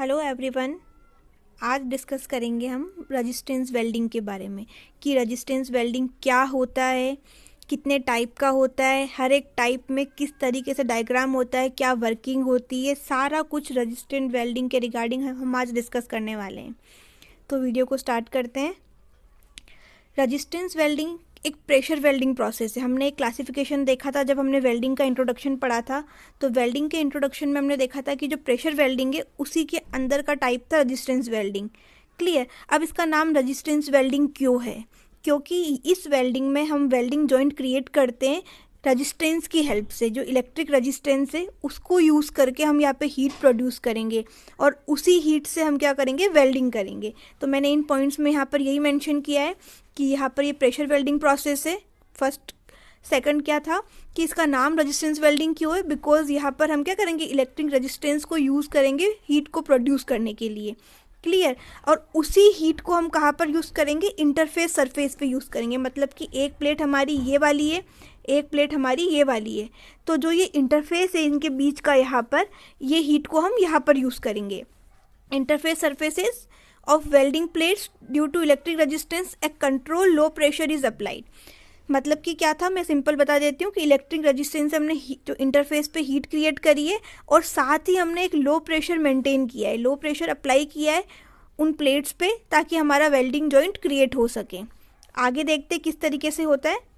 Hello everyone. आज discuss करेंगे हम रेजिस्टेंस वेल्डिंग के बारे में कि रेजिस्टेंस वेल्डिंग क्या होता है, कितने टाइप का होता है, हर एक टाइप में किस तरीके से डायग्राम होता है, क्या वर्किंग होती है, सारा कुछ रेजिस्टेंस वेल्डिंग के रिगार्डिंग हम आज डिस्कस करने वाले हैं। तो वीडियो को स्टार्ट करते हैं। रेजिस्टेंस वेल्डिंग एक प्रेशर वेल्डिंग प्रोसेस है। हमने एक क्लासिफिकेशन देखा था जब हमने वेल्डिंग का इंट्रोडक्शन पढ़ा था। तो वेल्डिंग के इंट्रोडक्शन में हमने देखा था कि जो प्रेशर वेल्डिंग है उसी के अंदर का टाइप था रेजिस्टेंस वेल्डिंग। क्लियर। अब इसका नाम रेजिस्टेंस वेल्डिंग क्यों है? क्योंकि इस वेल्डिंग में हम वेल्डिंग जॉइंट क्रिएट करते हैं रजिस्टेंस की हेल्प से। जो इलेक्ट्रिक रजिस्टेंस है उसको यूज़ करके हम यहाँ पे हीट प्रोड्यूस करेंगे और उसी हीट से हम क्या करेंगे, वेल्डिंग करेंगे। तो मैंने इन पॉइंट्स में यहाँ पर यही मेंशन किया है कि यहाँ पर ये प्रेशर वेल्डिंग प्रोसेस है फर्स्ट। सेकंड क्या था कि इसका नाम रेजिस्टेंस वेल्डिंग क्यों है? बिकॉज यहाँ पर हम क्या करेंगे, इलेक्ट्रिक रेजिस्टेंस को यूज़ करेंगे हीट को प्रोड्यूस करने के लिए। क्लियर। और उसी हीट को हम कहाँ पर यूज़ करेंगे, इंटरफेस सरफेस पे यूज़ करेंगे। मतलब कि एक प्लेट हमारी ये वाली है, एक प्लेट हमारी ये वाली है, तो जो ये इंटरफेस है इनके बीच का, यहाँ पर ये हीट को हम यहाँ पर यूज़ करेंगे। Interface surfaces of welding plates due to electric resistance a control low pressure is applied. मतलब कि क्या था, मैं सिंपल बता देती हूँ कि इलेक्ट्रिक रेजिस्टेंस से हमने जो इंटरफेस पे हीट क्रिएट करी है और साथ ही हमने एक लो प्रेशर मेंटेन किया है, लो प्रेशर अप्लाई किया है उन प्लेट्स पे ताकि हमारा वेल्डिंग जॉइंट क्रिएट हो सके। आगे देखते किस तरीके से होता है।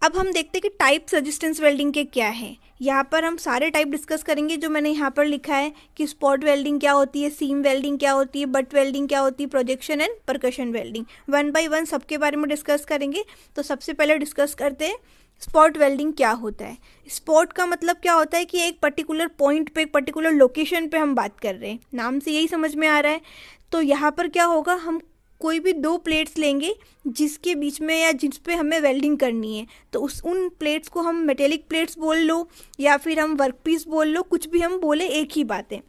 अब हम देखते हैं कि टाइप्स रेजिस्टेंस वेल्डिंग के क्या हैं। यहाँ पर हम सारे टाइप डिस्कस करेंगे जो मैंने यहाँ पर लिखा है कि स्पॉट वेल्डिंग क्या होती है, सीम वेल्डिंग क्या होती है, बट वेल्डिंग क्या होती है, projection and percussion welding. One by one सबके बारे में डिस्कस करेंगे। तो सबसे पहले डिस्कस करते हैं स्पॉट वेल्डिंग क्या होता है। स्पॉट का मतलब क्या होता है कि एक पर्टिकुलर पॉइंट पे, एक पर्टिकुलर लोकेशन पे हम बात कर रहे हैं, नाम से यही समझ में आ रहा है। तो यहाँ पर क्या होगा, हम कोई भी दो प्लेट्स लेंगे जिसके बीच में या जिस पे हमें वेल्डिंग करनी है, तो उन प्लेट्स को हम मेटेलिक प्लेट्स बोल लो या फिर हम वर्कपीस बोल लो, कुछ भी हम बोले एक ही बात है।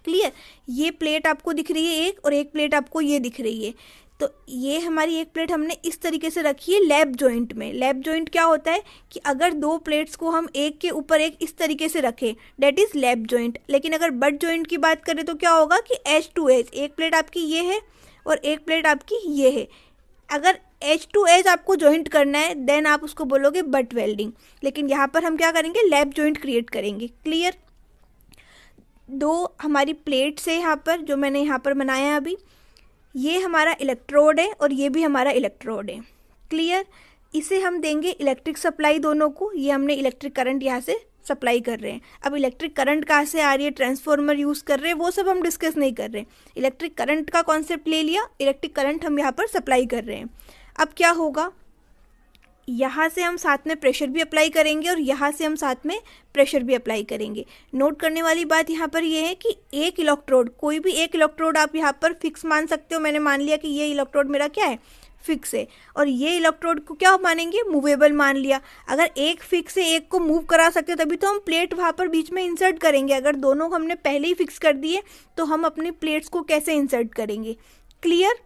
क्लियर। ये प्लेट आपको दिख रही है एक, और एक प्लेट आपको ये दिख रही है। तो ये हमारी एक प्लेट हमने इस तरीके से रखी है लैप जॉइंट में। लैप जॉइंट क्या होता है कि अगर दो प्लेट्स को हम एक के ऊपर एक इस तरीके से रखें, डेट इज़ लैप जॉइंट। लेकिन अगर बट जॉइंट की बात करें तो क्या होगा कि एज टू एज, एक प्लेट आपकी ये है और एक प्लेट आपकी ये है। अगर एज टू एज आपको जॉइंट करना है देन आप उसको बोलोगे बट वेल्डिंग। लेकिन यहाँ पर हम क्या करेंगे, लैप जॉइंट क्रिएट करेंगे। क्लियर। दो हमारी प्लेट्स है यहाँ पर, जो मैंने यहाँ पर बनाया है अभी, ये हमारा इलेक्ट्रोड है और ये भी हमारा इलेक्ट्रोड है। क्लियर। इसे हम देंगे इलेक्ट्रिक सप्लाई दोनों को। ये हमने इलेक्ट्रिक करंट यहाँ से सप्लाई कर रहे हैं। अब इलेक्ट्रिक करंट कहाँ से आ रही है, ट्रांसफॉर्मर यूज़ कर रहे हैं, वो सब हम डिस्कस नहीं कर रहे। इलेक्ट्रिक करंट का कॉन्सेप्ट ले लिया, इलेक्ट्रिक करंट हम यहाँ पर सप्लाई कर रहे हैं। अब क्या होगा, यहाँ से हम साथ में प्रेशर भी अप्लाई करेंगे और यहाँ से हम साथ में प्रेशर भी अप्लाई करेंगे। नोट करने वाली बात यहाँ पर ये है कि एक इलेक्ट्रोड, कोई भी एक इलेक्ट्रोड आप यहाँ पर फिक्स मान सकते हो। मैंने मान लिया कि ये इलेक्ट्रोड मेरा क्या है, फिक्स है, और ये इलेक्ट्रोड को क्या मानेंगे, मूवेबल मान लिया। अगर एक फिक्स है, एक को मूव करा सकते हो, तभी तो हम प्लेट वहाँ पर बीच में इंसर्ट करेंगे। अगर दोनों हमने पहले ही फिक्स कर दिए तो हम अपनी प्लेट्स को कैसे इंसर्ट करेंगे। क्लियर।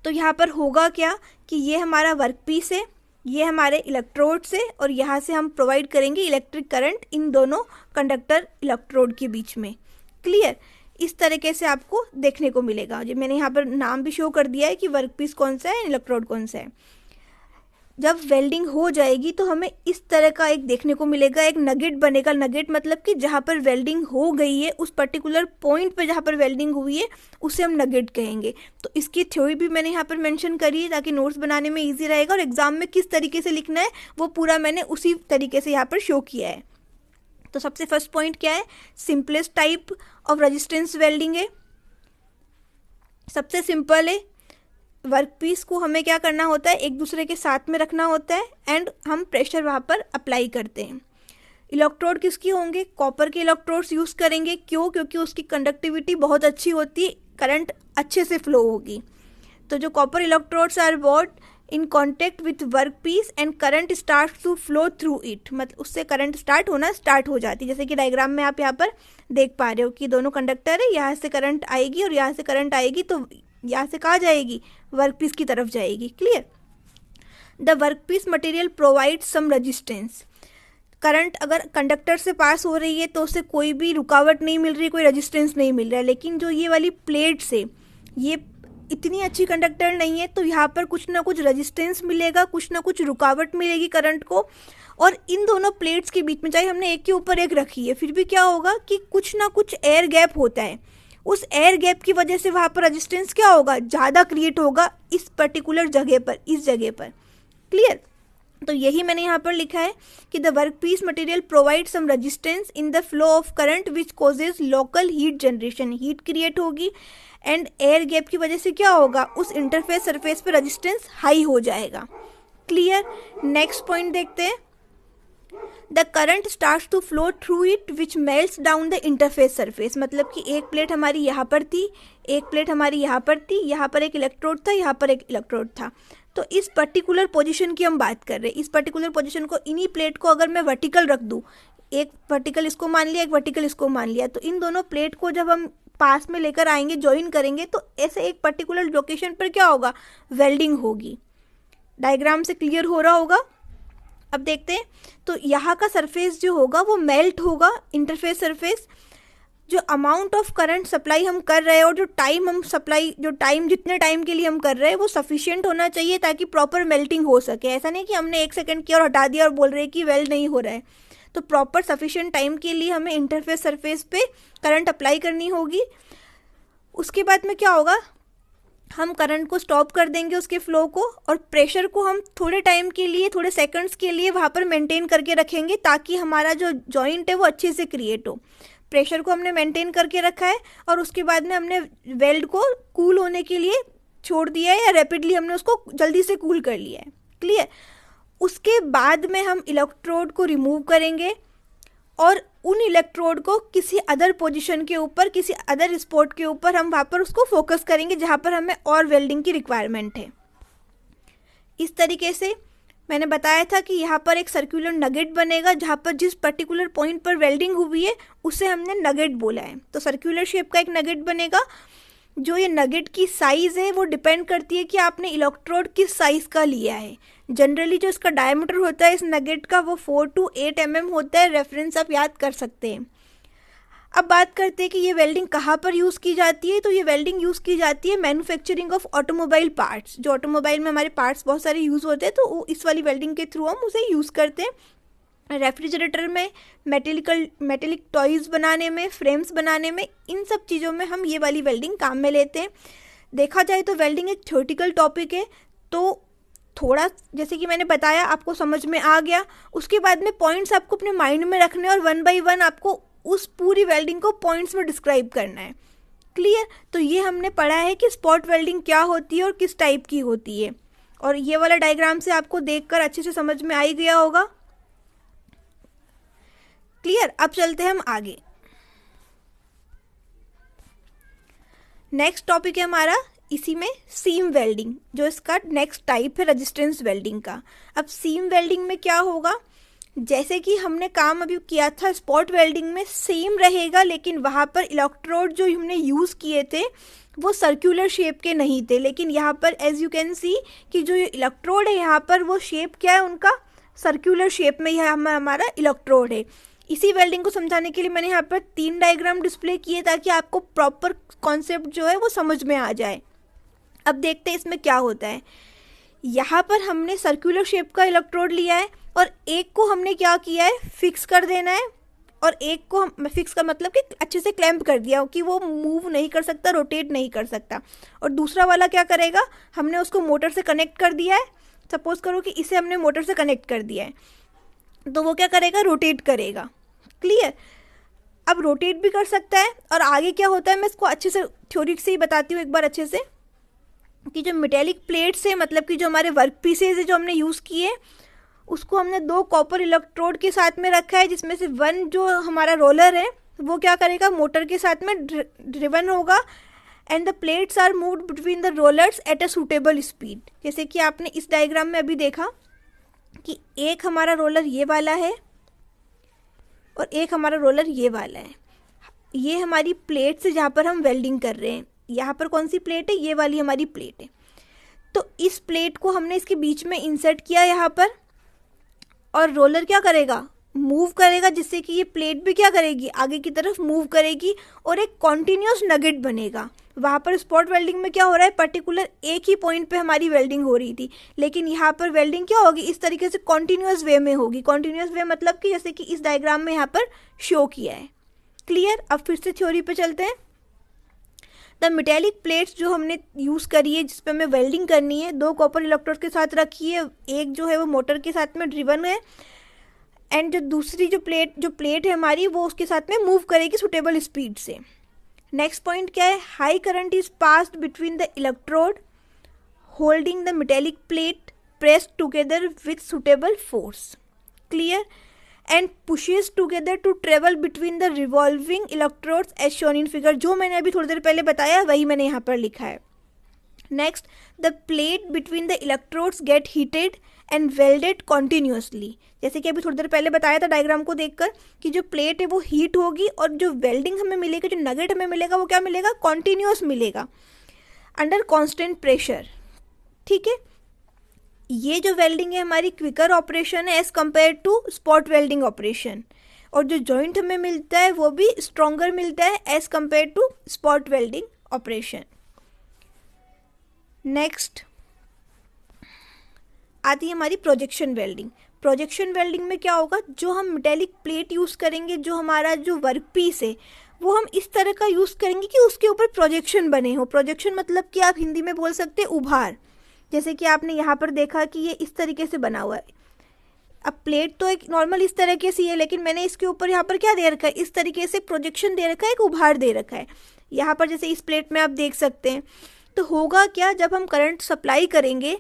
तो यहाँ पर होगा क्या कि ये हमारा वर्कपीस है, ये हमारे इलेक्ट्रोड से, और यहाँ से हम प्रोवाइड करेंगे इलेक्ट्रिक करंट इन दोनों कंडक्टर इलेक्ट्रोड के बीच में। क्लियर। इस तरीके से आपको देखने को मिलेगा। जो मैंने यहाँ पर नाम भी शो कर दिया है कि वर्कपीस कौन सा है, इलेक्ट्रोड कौन सा है। जब वेल्डिंग हो जाएगी तो हमें इस तरह का एक देखने को मिलेगा, एक नगेट बनेगा। नगेट मतलब कि जहाँ पर वेल्डिंग हो गई है, उस पर्टिकुलर पॉइंट पे जहाँ पर वेल्डिंग हुई है उसे हम नगेट कहेंगे। तो इसकी थ्योरी भी मैंने यहाँ पर मेंशन करी है ताकि नोट्स बनाने में इजी रहेगा, और एग्जाम में किस तरीके से लिखना है वो पूरा मैंने उसी तरीके से यहाँ पर शो किया है। तो सबसे फर्स्ट पॉइंट क्या है, simplest type of resistance welding है, सबसे सिंपल है। वर्कपीस को हमें क्या करना होता है, एक दूसरे के साथ में रखना होता है एंड हम प्रेशर वहाँ पर अप्लाई करते हैं। इलेक्ट्रोड किसकी होंगे, कॉपर के इलेक्ट्रोड्स यूज़ करेंगे। क्यों? क्योंकि उसकी कंडक्टिविटी बहुत अच्छी होती है, करंट अच्छे से फ्लो होगी। तो जो copper electrodes are both in contact with workpiece and current start to flow through it, मतलब उससे करंट स्टार्ट हो जाती है। जैसे कि डायग्राम में आप यहाँ पर देख पा रहे हो कि दोनों कंडक्टर है, यहाँ से करंट आएगी और यहाँ से करंट आएगी, तो यहाँ से कहाँ जाएगी, वर्कपीस की तरफ जाएगी। Clear. The workpiece material provide some resistance. Current अगर कंडक्टर से पास हो रही है तो उससे कोई भी रुकावट नहीं मिल रही, कोई रेजिस्टेंस नहीं मिल रहा है। लेकिन जो ये वाली प्लेट से ये इतनी अच्छी कंडक्टर नहीं है, तो यहाँ पर कुछ ना कुछ रेजिस्टेंस मिलेगा, कुछ ना कुछ रुकावट मिलेगी करंट को। और इन दोनों प्लेट्स के बीच में, चाहे हमने एक के ऊपर एक रखी है, फिर भी क्या होगा कि कुछ ना कुछ एयर गैप होता है। उस एयर गैप की वजह से वहाँ पर रेजिस्टेंस क्या होगा, ज़्यादा क्रिएट होगा इस पर्टिकुलर जगह पर, इस जगह पर। क्लियर? तो यही मैंने यहाँ पर लिखा है कि the work piece material provide some resistance in the flow of current which causes local heat generation, heat create होगी एंड एयर गैप की वजह से क्या होगा, उस इंटरफेस सरफेस पर रेजिस्टेंस हाई हो जाएगा। क्लियर? नेक्स्ट पॉइंट देखते हैं। The current starts to flow through it which melts down the interface surface, मतलब कि एक प्लेट हमारी यहाँ पर थी, एक प्लेट हमारी यहाँ पर थी, यहाँ पर एक इलेक्ट्रोड था, यहाँ पर एक इलेक्ट्रोड था। तो इस पर्टिकुलर पोजीशन की हम बात कर रहे हैं। इस पर्टिकुलर पोजीशन को, इन्हीं प्लेट को अगर मैं वर्टिकल रख दूँ, एक वर्टिकल इसको मान लिया, एक वर्टिकल इसको मान लिया, तो इन दोनों प्लेट को जब हम पास में लेकर आएंगे, ज्वाइन करेंगे, तो ऐसे एक पर्टिकुलर लोकेशन पर क्या होगा, वेल्डिंग होगी। डायग्राम से क्लियर हो रहा होगा? अब देखते हैं। तो यहाँ का सरफेस जो होगा वो मेल्ट होगा, इंटरफेस सरफेस। जो अमाउंट ऑफ करंट सप्लाई हम कर रहे हैं और जो टाइम हम सप्लाई, जो टाइम जितने टाइम के लिए हम कर रहे हैं वो सफिशिएंट होना चाहिए ताकि प्रॉपर मेल्टिंग हो सके। ऐसा नहीं कि हमने 1 सेकंड किया और हटा दिया और बोल रहे हैं कि वेल्ड नहीं हो रहा है। तो प्रॉपर सफिशिएंट टाइम के लिए हमें इंटरफेस सरफेस पे करंट अप्लाई करनी होगी। उसके बाद में क्या होगा, हम करंट को स्टॉप कर देंगे, उसके फ्लो को, और प्रेशर को हम थोड़े टाइम के लिए, थोड़े सेकंड्स के लिए वहाँ पर मेंटेन करके रखेंगे ताकि हमारा जो जॉइंट है वो अच्छे से क्रिएट हो। प्रेशर को हमने मेंटेन करके रखा है और उसके बाद में हमने वेल्ड को कूल होने के लिए छोड़ दिया है, या रैपिडली हमने उसको जल्दी से कूल कर लिया है। क्लियर? उसके बाद में हम इलेक्ट्रोड को रिमूव करेंगे और उन इलेक्ट्रोड को किसी अदर पोजीशन के ऊपर, किसी अदर स्पॉट के ऊपर हम वहाँ पर उसको फोकस करेंगे जहाँ पर हमें और वेल्डिंग की रिक्वायरमेंट है। इस तरीके से मैंने बताया था कि यहाँ पर एक सर्कुलर नगेट बनेगा जहाँ पर जिस पर्टिकुलर पॉइंट पर वेल्डिंग हुई है उसे हमने नगेट बोला है। तो सर्कुलर शेप का एक नगेट बनेगा। जो ये नगेट की साइज़ है वो डिपेंड करती है कि आपने इलेक्ट्रोड किस साइज़ का लिया है। जनरली जो इसका डायमीटर होता है इस नगेट का वो 4 to 8 mm होता है। रेफरेंस आप याद कर सकते हैं। अब बात करते हैं कि ये वेल्डिंग कहाँ पर यूज़ की जाती है। तो ये वेल्डिंग यूज़ की जाती है मैन्युफैक्चरिंग ऑफ ऑटोमोबाइल पार्ट्स। जो ऑटोमोबाइल में हमारे पार्ट्स बहुत सारे यूज़ होते हैं तो इस वाली वेल्डिंग के थ्रू हम उसे यूज़ करते हैं। रेफ्रिजरेटर में, मेटेलिक टॉयज़ बनाने में, फ्रेम्स बनाने में, इन सब चीज़ों में हम ये वाली वेल्डिंग काम में लेते हैं। देखा जाए तो वेल्डिंग एक थ्योरेटिकल टॉपिक है, तो थोड़ा जैसे कि मैंने बताया आपको समझ में आ गया। उसके बाद में पॉइंट्स आपको अपने माइंड में रखने और 1 by 1 आपको उस पूरी वेल्डिंग को पॉइंट्स में डिस्क्राइब करना है। क्लियर? तो ये हमने पढ़ा है कि स्पॉट वेल्डिंग क्या होती है और किस टाइप की होती है, और ये वाला डायग्राम से आपको देखकर अच्छे से समझ में आ ही गया होगा। क्लियर? अब चलते हैं हम आगे। नेक्स्ट टॉपिक है हमारा इसी में सीम वेल्डिंग, जो इसका नेक्स्ट टाइप है रेजिस्टेंस वेल्डिंग का। अब सीम वेल्डिंग में क्या होगा, जैसे कि हमने काम अभी किया था स्पॉट वेल्डिंग में, सेम रहेगा, लेकिन वहाँ पर इलेक्ट्रोड जो हमने यूज़ किए थे वो सर्कुलर शेप के नहीं थे। लेकिन यहाँ पर एज यू कैन सी कि जो इलेक्ट्रोड है यहाँ पर वो शेप क्या है उनका, सर्कुलर शेप में यह हमारा इलेक्ट्रोड है। इसी वेल्डिंग को समझाने के लिए मैंने यहाँ पर 3 डायग्राम डिस्प्ले किए ताकि आपको प्रॉपर कॉन्सेप्ट जो है वो समझ में आ जाए। अब देखते हैं इसमें क्या होता है। यहाँ पर हमने सर्कुलर शेप का इलेक्ट्रोड लिया है और एक को हमने क्या किया है, फिक्स कर देना है, और एक को हम फिक्स का मतलब कि अच्छे से क्लैंप कर दिया कि वो मूव नहीं कर सकता, रोटेट नहीं कर सकता। और दूसरा वाला क्या करेगा, हमने उसको मोटर से कनेक्ट कर दिया है। सपोज करो कि इसे हमने मोटर से कनेक्ट कर दिया है, तो वो क्या करेगा, रोटेट करेगा। क्लियर? अब रोटेट भी कर सकता है। और आगे क्या होता है मैं इसको अच्छे से थ्योरी से ही बताती हूँ एक बार अच्छे से, कि जो मेटेलिक प्लेट्स है, मतलब कि जो हमारे वर्क पीसेज है जो हमने यूज़ किए, उसको हमने 2 कॉपर इलेक्ट्रोड के साथ में रखा है, जिसमें से 1 जो हमारा रोलर है वो क्या करेगा, मोटर के साथ में ड्रिवन होगा, and the plates are moved between the rollers at a suitable speed. जैसे कि आपने इस डायग्राम में अभी देखा कि एक हमारा रोलर ये वाला है और एक हमारा रोलर ये वाला है। ये हमारी प्लेट से जहाँ पर हम वेल्डिंग कर रहे हैं, यहाँ पर कौन सी प्लेट है, ये वाली हमारी प्लेट है। तो इस प्लेट को हमने इसके बीच में इंसर्ट किया यहाँ पर, और रोलर क्या करेगा, मूव करेगा, जिससे कि ये प्लेट भी क्या करेगी, आगे की तरफ मूव करेगी और एक कॉन्टिन्यूस नगेट बनेगा। वहाँ पर स्पॉट वेल्डिंग में क्या हो रहा है, पर्टिकुलर एक ही पॉइंट पे हमारी वेल्डिंग हो रही थी, लेकिन यहाँ पर वेल्डिंग क्या होगी, इस तरीके से कॉन्टिन्यूस वे में होगी। कॉन्टिन्यूस वे मतलब कि जैसे कि इस डायग्राम में यहाँ पर शो किया है। क्लियर। अब फिर से थ्योरी पे चलते हैं। द मेटेलिक प्लेट्स जो हमने यूज़ करी है, जिस पे हमें वेल्डिंग करनी है, 2 कॉपर इलेक्ट्रोड के साथ रखी है, एक जो है वो मोटर के साथ में ड्रिवन है, एंड जो दूसरी जो प्लेट है हमारी, वो उसके साथ में मूव करेगी सुटेबल स्पीड से। नेक्स्ट पॉइंट क्या है, high current is passed between the electrode holding the metallic plate pressed together with suitable force. Clear. And pushes together to travel between the revolving electrodes as shown in figure. जो मैंने अभी थोड़ी देर पहले बताया वही मैंने यहाँ पर लिखा है। Next, the plate between the electrodes gate heated and welded continuously. जैसे कि अभी थोड़ी देर पहले बताया था डायग्राम को देखकर कि जो प्लेट है वो हीट होगी और जो वेल्डिंग हमें मिलेगा, जो नगेट हमें मिलेगा, वो क्या मिलेगा, कॉन्टिन्यूस मिलेगा अंडर कॉन्स्टेंट प्रेशर। ठीक है। ये जो वेल्डिंग है हमारी क्विकर ऑपरेशन है as compare to spot welding operation, और जो जॉइंट हमें मिलता है वो भी स्ट्रॉन्गर मिलता है as compare to spot welding operation. Next आती है हमारी प्रोजेक्शन वेल्डिंग। प्रोजेक्शन वेल्डिंग में क्या होगा, जो हम मेटेलिक प्लेट यूज़ करेंगे, जो हमारा जो वर्क पीस है वो हम इस तरह का यूज़ करेंगे कि उसके ऊपर प्रोजेक्शन बने हो। प्रोजेक्शन मतलब कि आप हिंदी में बोल सकते हैं उभार। जैसे कि आपने यहाँ पर देखा कि ये इस तरीके से बना हुआ है। अब प्लेट तो एक नॉर्मल इस तरीके से है, लेकिन मैंने इसके ऊपर यहाँ पर क्या दे रखा है, इस तरीके से प्रोजेक्शन दे रखा है, एक उभार दे रखा है यहाँ पर, जैसे इस प्लेट में आप देख सकते हैं। तो होगा क्या, जब हम करंट सप्लाई करेंगे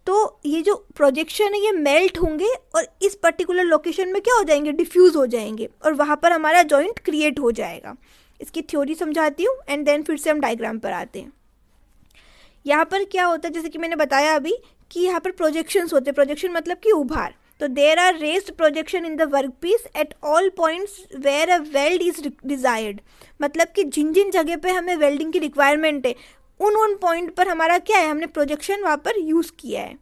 तो ये जो प्रोजेक्शन है ये मेल्ट होंगे और इस पर्टिकुलर लोकेशन में क्या हो जाएंगे, डिफ्यूज़ हो जाएंगे, और वहाँ पर हमारा जॉइंट क्रिएट हो जाएगा। इसकी थ्योरी समझाती हूँ एंड देन फिर से हम डायग्राम पर आते हैं। यहाँ पर क्या होता है, जैसे कि मैंने बताया अभी कि यहाँ पर प्रोजेक्शंस होते हैं। प्रोजेक्शन मतलब कि उभार। तो there are raised projection in the work piece at all points where a weld is desired. मतलब कि जिन जिन जगह पे हमें वेल्डिंग की रिक्वायरमेंट है, उन पॉइंट पर हमारा क्या है, हमने प्रोजेक्शन वहाँ पर यूज़ किया है।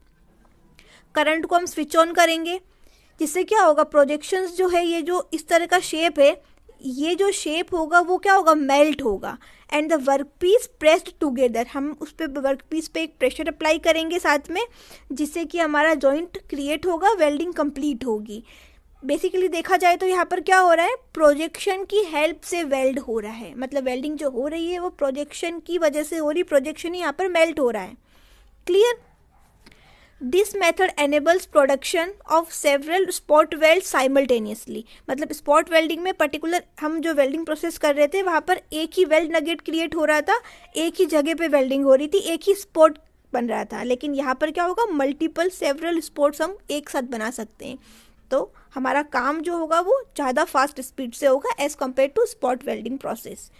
करंट को हम स्विच ऑन करेंगे, जिससे क्या होगा, प्रोजेक्शंस जो है, ये जो इस तरह का शेप है, ये जो शेप होगा वो क्या होगा, मेल्ट होगा, and the work piece pressed together. हम उस पर वर्क पीस पे एक प्रेशर अप्लाई करेंगे साथ में, जिससे कि हमारा जॉइंट क्रिएट होगा, वेल्डिंग कंप्लीट होगी। बेसिकली देखा जाए तो यहाँ पर क्या हो रहा है, प्रोजेक्शन की हेल्प से वेल्ड हो रहा है। मतलब वेल्डिंग जो हो रही है वो प्रोजेक्शन की वजह से हो रही, प्रोजेक्शन ही यहाँ पर मेल्ट हो रहा है। Clear. This method enables production of several spot weld simultaneously. मतलब स्पॉट वेल्डिंग में पर्टिकुलर हम जो वेल्डिंग प्रोसेस कर रहे थे वहाँ पर एक ही वेल्ड नगेट क्रिएट हो रहा था, एक ही जगह पे वेल्डिंग हो रही थी, एक ही स्पॉट बन रहा था। लेकिन यहाँ पर क्या होगा, मल्टीपल सेवरल स्पॉट्स हम एक साथ बना सकते हैं। तो हमारा काम जो होगा वो ज़्यादा फास्ट स्पीड से होगा as compare to spot welding process.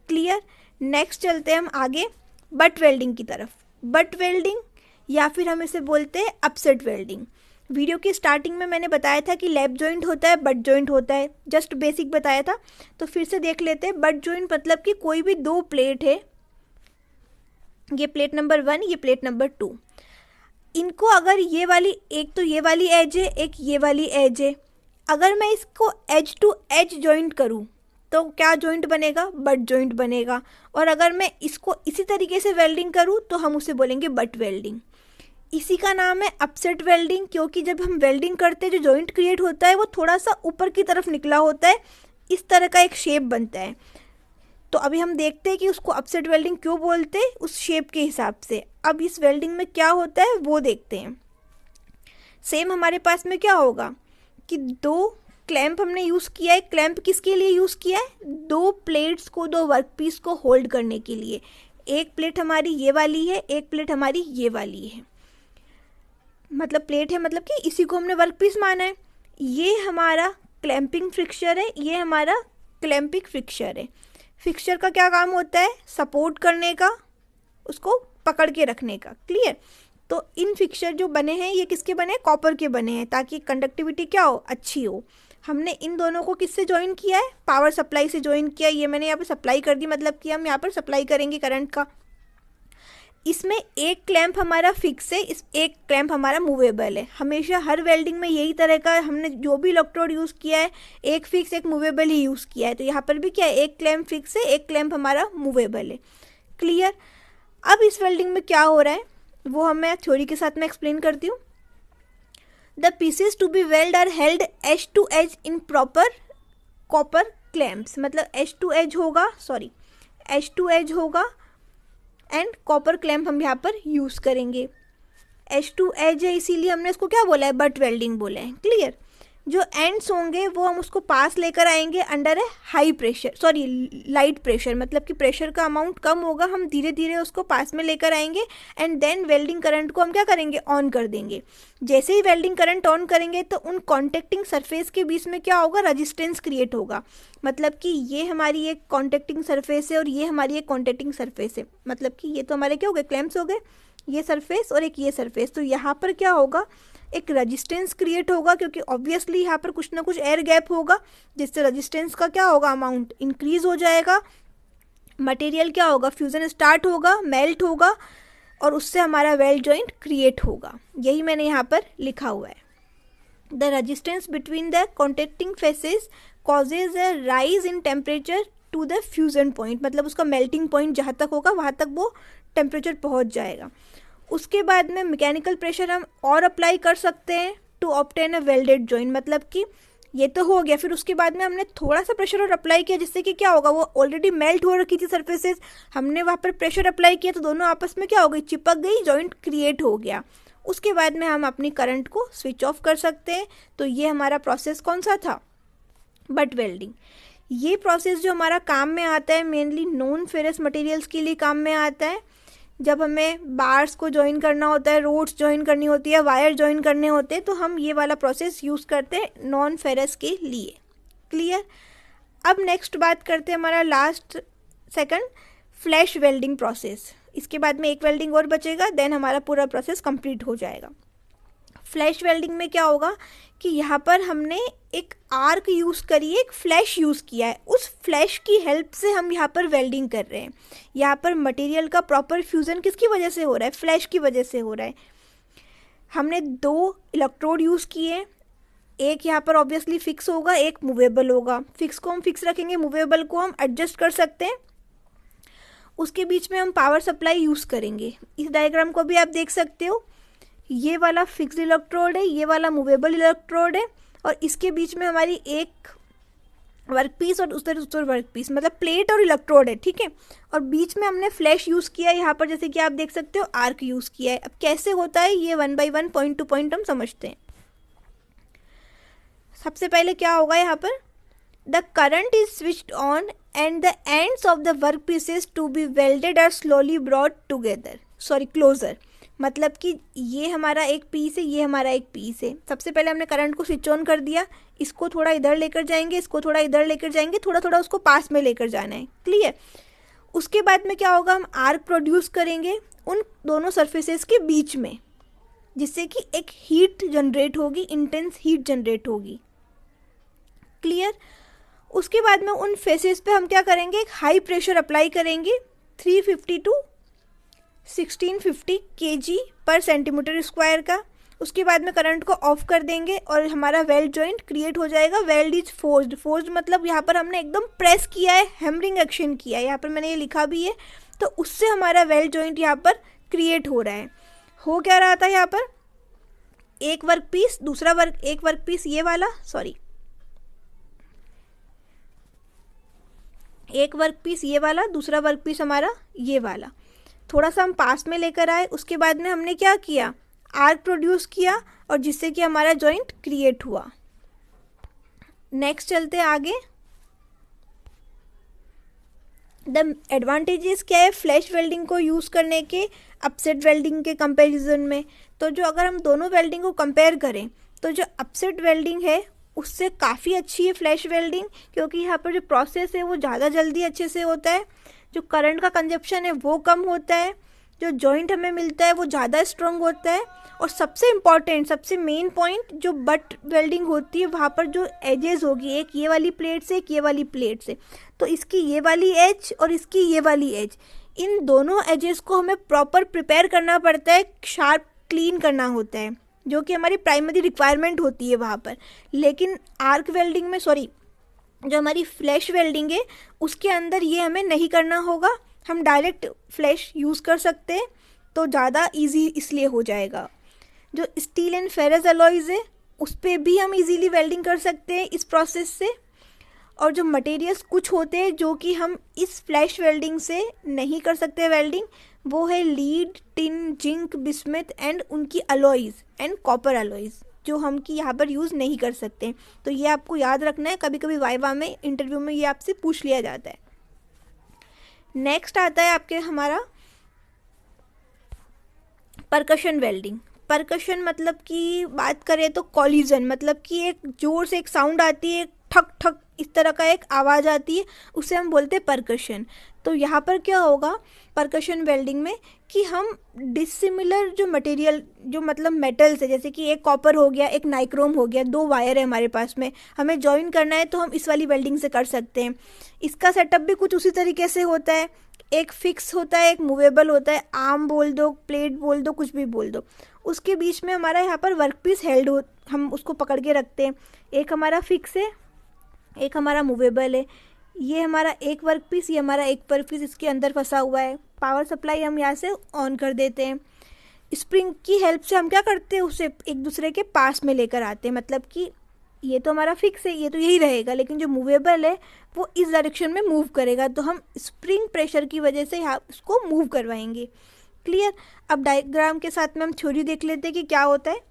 Clear. Next चलते हैं हम आगे बट वेल्डिंग की तरफ। बट वेल्डिंग या फिर हम इसे बोलते हैं अपसेट वेल्डिंग। वीडियो की स्टार्टिंग में मैंने बताया था कि लैप जॉइंट होता है, बट जॉइंट होता है, जस्ट बेसिक बताया था। तो फिर से देख लेते हैं। बट जॉइंट मतलब कि कोई भी 2 प्लेट है, ये प्लेट नंबर 1, ये प्लेट नंबर 2, इनको अगर ये वाली, एक तो ये वाली एज है, एक ये वाली एज है, अगर मैं इसको एज टू एज जॉइंट करूँ तो क्या जॉइंट बनेगा, बट जॉइंट बनेगा। और अगर मैं इसको इसी तरीके से वेल्डिंग करूँ तो हम उसे बोलेंगे बट वेल्डिंग। इसी का नाम है अपसेट वेल्डिंग, क्योंकि जब हम वेल्डिंग करते हैं जो जॉइंट क्रिएट होता है वो थोड़ा सा ऊपर की तरफ निकला होता है, इस तरह का एक शेप बनता है। तो अभी हम देखते हैं कि उसको अपसेट वेल्डिंग क्यों बोलते हैं, उस शेप के हिसाब से। अब इस वेल्डिंग में क्या होता है वो देखते हैं। सेम हमारे पास में क्या होगा कि 2 क्लैंप हमने यूज़ किया है। क्लैंप किसके लिए यूज़ किया है, 2 प्लेट्स को, 2 वर्क पीस को होल्ड करने के लिए। एक प्लेट हमारी ये वाली है, एक प्लेट हमारी ये वाली है। मतलब प्लेट है मतलब कि इसी को हमने वर्क पीस माना है। ये हमारा क्लैंपिंग फिक्सचर है, ये हमारा क्लैंपिंग फिक्सचर है। फिक्सचर का क्या काम होता है, सपोर्ट करने का, उसको पकड़ के रखने का। क्लियर। तो इन फिक्सचर जो बने हैं ये किसके बने हैं, कॉपर के बने हैं, ताकि कंडक्टिविटी क्या हो, अच्छी हो। हमने इन दोनों को किससे ज्वाइन किया है, पावर सप्लाई से ज्वाइन किया। ये मैंने यहाँ पे सप्लाई कर दी, मतलब कि हम यहाँ पर सप्लाई करेंगे करंट का। इसमें एक क्लैंप हमारा फिक्स है, इस एक क्लैंप हमारा मूवेबल है। हमेशा हर वेल्डिंग में यही तरह का हमने जो भी इलेक्ट्रोड यूज़ किया है, एक फिक्स एक मूवेबल ही यूज़ किया है। तो यहाँ पर भी क्या है, एक क्लैंप फिक्स है, एक क्लैंप हमारा मूवेबल है। क्लियर। अब इस वेल्डिंग में क्या हो रहा है वो हमें थ्योरी के साथ में एक्सप्लेन करती हूँ। The pieces to be weld are held edge to edge in proper copper clamps, मतलब एज टू एज होगा एंड कॉपर क्लैम्प हम यहाँ पर यूज़ करेंगे। एज टू एज है इसीलिए हमने इसको क्या बोला है, बट वेल्डिंग बोला है। क्लियर। जो एंड्स होंगे वो हम उसको पास लेकर आएंगे अंडर ए हाई प्रेशर, लाइट प्रेशर, मतलब कि प्रेशर का अमाउंट कम होगा, हम धीरे धीरे उसको पास में लेकर आएंगे एंड देन वेल्डिंग करंट को हम क्या करेंगे, ऑन कर देंगे। जैसे ही वेल्डिंग करंट ऑन करेंगे तो उन कॉन्टेक्टिंग सरफेस के बीच में क्या होगा, रजिस्टेंस क्रिएट होगा। मतलब कि ये हमारी एक कॉन्टेक्टिंग सरफेस है और ये हमारी एक कॉन्टेक्टिंग सरफेस है, मतलब कि ये तो हमारे क्या हो गए, क्लैम्प्स हो गए, ये सरफेस और एक ये सरफेस। तो यहाँ पर क्या होगा, एक रजिस्टेंस क्रिएट होगा, क्योंकि ऑब्वियसली यहाँ पर कुछ ना कुछ एयर गैप होगा, जिससे रजिस्टेंस का क्या होगा, अमाउंट इंक्रीज हो जाएगा। मटेरियल क्या होगा, फ्यूजन स्टार्ट होगा, मेल्ट होगा और उससे हमारा वेल्ड जॉइंट क्रिएट होगा। यही मैंने यहाँ पर लिखा हुआ है। The resistance between the contacting faces causes a rise in temperature to the fusion point, मतलब उसका मेल्टिंग पॉइंट जहाँ तक होगा वहाँ तक वो टेम्परेचर पहुँच जाएगा। उसके बाद में मैकेनिकल प्रेशर हम और अप्लाई कर सकते हैं to obtain a welded joint, मतलब कि ये तो हो गया, फिर उसके बाद में हमने थोड़ा सा प्रेशर और अप्लाई किया, जिससे कि क्या होगा, वो ऑलरेडी मेल्ट हो रखी थी सरफेसेस, हमने वहाँ पर प्रेशर अप्लाई किया तो दोनों आपस में क्या हो गई, चिपक गई, जॉइंट क्रिएट हो गया। उसके बाद में हम अपनी करंट को स्विच ऑफ कर सकते हैं। तो ये हमारा प्रोसेस कौन सा था, बट वेल्डिंग। ये प्रोसेस जो हमारा काम में आता है मेनली नॉन फेरस मटेरियल्स के लिए काम में आता है। जब हमें बार्स को ज्वाइन करना होता है, रोड्स ज्वाइन करनी होती है, वायर ज्वाइन करने होते हैं, तो हम ये वाला प्रोसेस यूज़ करते हैं नॉन फेरस के लिए। क्लियर। अब नेक्स्ट बात करते हैं हमारा last second, flash welding process. इसके बाद में एक वेल्डिंग और बचेगा, देन हमारा पूरा प्रोसेस कंप्लीट हो जाएगा। फ्लैश वेल्डिंग में क्या होगा कि यहाँ पर हमने एक आर्क यूज़ करी है, एक फ्लैश यूज़ किया है, उस फ्लैश की हेल्प से हम यहाँ पर वेल्डिंग कर रहे हैं। यहाँ पर मटेरियल का प्रॉपर फ्यूज़न किसकी वजह से हो रहा है, फ्लैश की वजह से हो रहा है। हमने 2 इलेक्ट्रोड यूज़ किए, एक यहाँ पर ऑब्वियसली फिक्स होगा, एक मूवेबल होगा। फिक्स को हम फिक्स रखेंगे, मूवेबल को हम एडजस्ट कर सकते हैं। उसके बीच में हम पावर सप्लाई यूज़ करेंगे। इस डायग्राम को भी आप देख सकते हो, ये वाला फिक्स्ड इलेक्ट्रोड है, ये वाला मूवेबल इलेक्ट्रोड है और इसके बीच में हमारी एक वर्क पीस और उधर वर्क पीस, मतलब प्लेट और इलेक्ट्रोड है। ठीक है। और बीच में हमने फ्लैश यूज़ किया है यहाँ पर, जैसे कि आप देख सकते हो आर्क यूज़ किया है। अब कैसे होता है ये 1 बाय 1 पॉइंट टू पॉइंट हम समझते हैं। सबसे पहले क्या होगा यहाँ पर, the current is switched on and the ends of the work pieces to be welded are slowly brought together, closer. मतलब कि ये हमारा एक पीस है, ये हमारा एक पीस है। सबसे पहले हमने करंट को स्विच ऑन कर दिया, इसको थोड़ा इधर लेकर जाएंगे, इसको थोड़ा इधर लेकर जाएंगे, थोड़ा थोड़ा उसको पास में लेकर जाना है। क्लियर। उसके बाद में क्या होगा, हम आर्क प्रोड्यूस करेंगे उन दोनों सरफेसेस के बीच में, जिससे कि एक हीट जनरेट होगी, इंटेंस हीट जनरेट होगी। क्लियर। उसके बाद में उन फेसेस पे हम क्या करेंगे, एक हाई प्रेशर अप्लाई करेंगे 350 टू 1650 kg पर सेंटीमीटर स्क्वायर का। उसके बाद में करंट को ऑफ कर देंगे और हमारा वेल्ड जॉइंट क्रिएट हो जाएगा। वेल्ड इज फोर्स्ड, फोर्स्ड मतलब यहाँ पर हमने एकदम प्रेस किया है, हैमरिंग एक्शन किया है, यहाँ पर मैंने ये लिखा भी है। तो उससे हमारा वेल्ड जॉइंट यहाँ पर क्रिएट हो रहा है। हो क्या रहा था यहाँ पर, एक वर्क पीस एक वर्क पीस ये वाला, एक वर्क पीस ये वाला, दूसरा वर्क पीस हमारा ये वाला। थोड़ा सा हम पास में लेकर आए, उसके बाद में हमने क्या किया, आर्क प्रोड्यूस किया और जिससे कि हमारा जॉइंट क्रिएट हुआ। नेक्स्ट चलते आगे। द एडवांटेजेस क्या है फ्लैश वेल्डिंग को यूज़ करने के अपसेट वेल्डिंग के कंपैरिजन में। तो जो अगर हम दोनों वेल्डिंग को कंपेयर करें तो जो अपसेट वेल्डिंग है उससे काफ़ी अच्छी है फ्लैश वेल्डिंग, क्योंकि यहाँ पर जो प्रोसेस है वो ज़्यादा जल्दी अच्छे से होता है, जो करंट का कंजप्शन है वो कम होता है, जो जॉइंट हमें मिलता है वो ज़्यादा स्ट्रॉन्ग होता है। और सबसे इम्पॉर्टेंट, सबसे मेन पॉइंट, जो बट वेल्डिंग होती है वहाँ पर जो एजेस होगी, एक ये वाली प्लेट से एक ये वाली प्लेट से, तो इसकी ये वाली एज और इसकी ये वाली एज, इन दोनों एजेस को हमें प्रॉपर प्रिपेयर करना पड़ता है, शार्प क्लीन करना होता है, जो कि हमारी प्राइमरी रिक्वायरमेंट होती है वहाँ पर। लेकिन आर्क वेल्डिंग में, जो हमारी फ्लैश वेल्डिंग है उसके अंदर ये हमें नहीं करना होगा, हम डायरेक्ट फ्लैश यूज़ कर सकते हैं, तो ज़्यादा इजी इसलिए हो जाएगा। जो स्टील एंड फेरस अलॉयज़ है उस पर भी हम इजीली वेल्डिंग कर सकते हैं इस प्रोसेस से। और जो मटेरियल्स कुछ होते हैं जो कि हम इस फ्लैश वेल्डिंग से नहीं कर सकते वेल्डिंग, वो है lead, tin, zinc, bismuth and उनकी अलॉयज़ एंड कॉपर अलॉयज़, जो हम कि यहाँ पर यूज़ नहीं कर सकते। तो ये आपको याद रखना है, कभी कभी वाइवा में, इंटरव्यू में ये आपसे पूछ लिया जाता है। नेक्स्ट आता है आपके हमारा परकशन वेल्डिंग। परकशन मतलब कि बात करें तो कॉलिजन, मतलब कि एक जोर से एक साउंड आती है, ठक ठक इस तरह का एक आवाज़ आती है, उसे हम बोलते हैं परकशन। तो यहाँ पर क्या होगा परकशन वेल्डिंग में कि हम डिसिमिलर जो मटेरियल, जो मतलब मेटल्स है, जैसे कि एक कॉपर हो गया, एक नाइक्रोम हो गया, 2 वायर है हमारे पास में, हमें जॉइन करना है तो हम इस वाली वेल्डिंग से कर सकते हैं। इसका सेटअप भी कुछ उसी तरीके से होता है, एक फिक्स होता है, एक मूवेबल होता है, आर्म बोल दो, प्लेट बोल दो, कुछ भी बोल दो। उसके बीच में हमारा यहाँ पर वर्कपीस हेल्ड हो, हम उसको पकड़ के रखते हैं। एक हमारा फिक्स है, एक हमारा मूवेबल है। ये हमारा एक वर्क पीस, ये हमारा एक वर्क पीस इसके अंदर फंसा हुआ है। पावर सप्लाई हम यहाँ से ऑन कर देते हैं। स्प्रिंग की हेल्प से हम क्या करते हैं, उसे एक दूसरे के पास में लेकर आते हैं, मतलब कि ये तो हमारा फिक्स है, ये तो यही रहेगा, लेकिन जो मूवेबल है वो इस डायरेक्शन में मूव करेगा, तो हम स्प्रिंग प्रेशर की वजह से यहाँ उसको मूव करवाएंगे। क्लियर। अब डायग्राम के साथ में हम थ्योरी देख लेते हैं कि क्या होता है।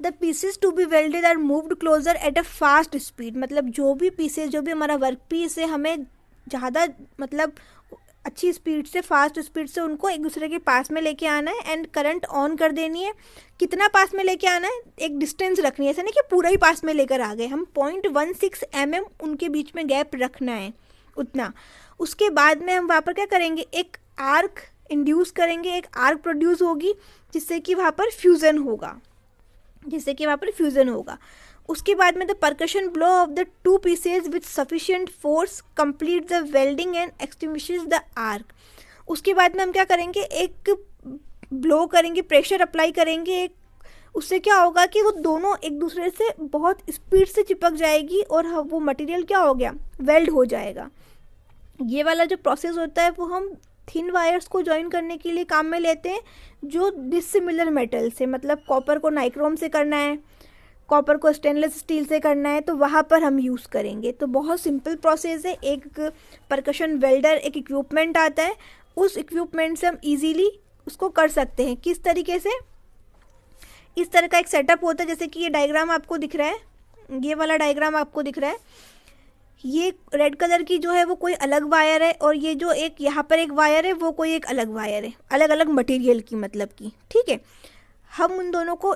The pieces to be welded are moved closer at a fast speed, मतलब जो भी पीसेज, जो भी हमारा वर्क पीस है, हमें ज़्यादा मतलब अच्छी स्पीड से, फास्ट स्पीड से उनको एक दूसरे के पास में लेके आना है एंड करंट ऑन कर देनी है। कितना पास में लेके आना है, एक डिस्टेंस रखनी है, ऐसा नहीं कि पूरा ही पास में लेकर आ गए, हम 0.16 mm उनके बीच में गैप रखना है उतना। उसके बाद में हम वहाँ पर क्या करेंगे, एक आर्क इंड्यूस करेंगे, एक आर्क प्रोड्यूस होगी जिससे कि वहाँ पर फ्यूज़न होगा, उसके बाद में the percussion blow of the 2 pieces with sufficient force complete the welding and extinguishes the arc. उसके बाद में हम क्या करेंगे, एक ब्लो करेंगे, प्रेशर अप्लाई करेंगे, एक उससे क्या होगा कि वो दोनों एक दूसरे से बहुत स्पीड से चिपक जाएगी और वो मटेरियल क्या हो गया, वेल्ड हो जाएगा। ये वाला जो प्रोसेस होता है वो हम थिन वायर्स को ज्वाइन करने के लिए काम में लेते हैं, जो डिसिमिलर मेटल से, मतलब कॉपर को नाइक्रोम से करना है, कॉपर को स्टेनलेस स्टील से करना है, तो वहाँ पर हम यूज़ करेंगे। तो बहुत सिंपल प्रोसेस है। एक परकशन वेल्डर एक इक्विपमेंट आता है, उस इक्विपमेंट से हम इजीली उसको कर सकते हैं। किस तरीके से, इस तरह का एक सेटअप होता है, जैसे कि ये डायग्राम आपको दिख रहा है, ये वाला डायग्राम आपको दिख रहा है, ये रेड कलर की जो है वो कोई अलग वायर है, और ये जो एक यहाँ पर एक वायर है वो कोई एक अलग वायर है, अलग अलग मटेरियल की, मतलब की, ठीक है। हम उन दोनों को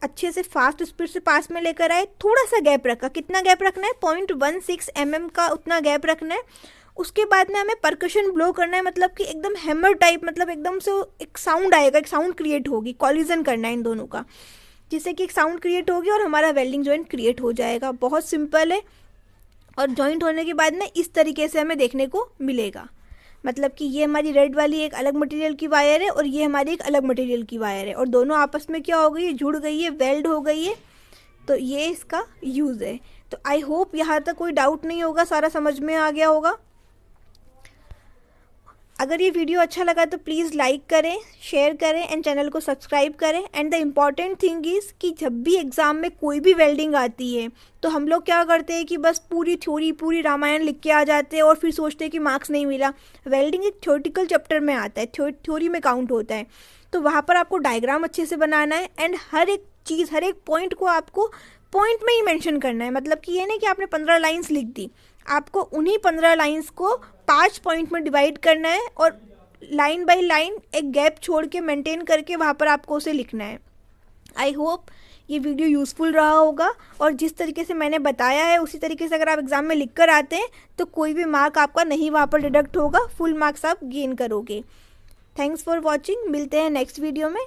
अच्छे से फास्ट स्पीड से पास में लेकर आए, थोड़ा सा गैप रखा, कितना गैप रखना है, 0.16 mm का उतना गैप रखना है। उसके बाद में हमें परकशन ब्लो करना है, मतलब कि एकदम हैमर टाइप, मतलब एकदम से एक साउंड आएगा, एक साउंड क्रिएट होगी, कॉलिजन करना है इन दोनों का, जिससे कि एक साउंड क्रिएट होगी और हमारा वेल्डिंग जॉइंट क्रिएट हो जाएगा। बहुत सिंपल है। और जॉइंट होने के बाद में इस तरीके से हमें देखने को मिलेगा, मतलब कि ये हमारी रेड वाली एक अलग मटेरियल की वायर है और ये हमारी एक अलग मटेरियल की वायर है, और दोनों आपस में क्या हो गई है, जुड़ गई है, वेल्ड हो गई है। तो ये इसका यूज़ है। तो आई होप यहाँ तक कोई डाउट नहीं होगा, सारा समझ में आ गया होगा। अगर ये वीडियो अच्छा लगा तो प्लीज़ लाइक करें, शेयर करें एंड चैनल को सब्सक्राइब करें। And the important thing is कि जब भी एग्ज़ाम में कोई भी वेल्डिंग आती है तो हम लोग क्या करते हैं कि बस पूरी थ्योरी, पूरी रामायण लिख के आ जाते हैं और फिर सोचते हैं कि मार्क्स नहीं मिला। वेल्डिंग एक थ्योरेटिकल चैप्टर में आता है, थ्योरी में काउंट होता है, तो वहाँ पर आपको डायग्राम अच्छे से बनाना है एंड हर एक चीज़, हर एक पॉइंट को आपको पॉइंट में ही मेंशन करना है। मतलब कि ये नहीं कि आपने 15 लाइन्स लिख दी, आपको उन्हीं 15 लाइन्स को 5 पॉइंट में डिवाइड करना है और लाइन बाय लाइन एक गैप छोड़ के मेंटेन करके वहाँ पर आपको उसे लिखना है। आई होप ये वीडियो यूज़फुल रहा होगा, और जिस तरीके से मैंने बताया है उसी तरीके से अगर आप एग्ज़ाम में लिख कर आते हैं तो कोई भी मार्क आपका नहीं वहाँ पर डिडक्ट होगा, फुल मार्क्स आप गेन करोगे। थैंक्स फॉर वॉचिंग, मिलते हैं नेक्स्ट वीडियो में।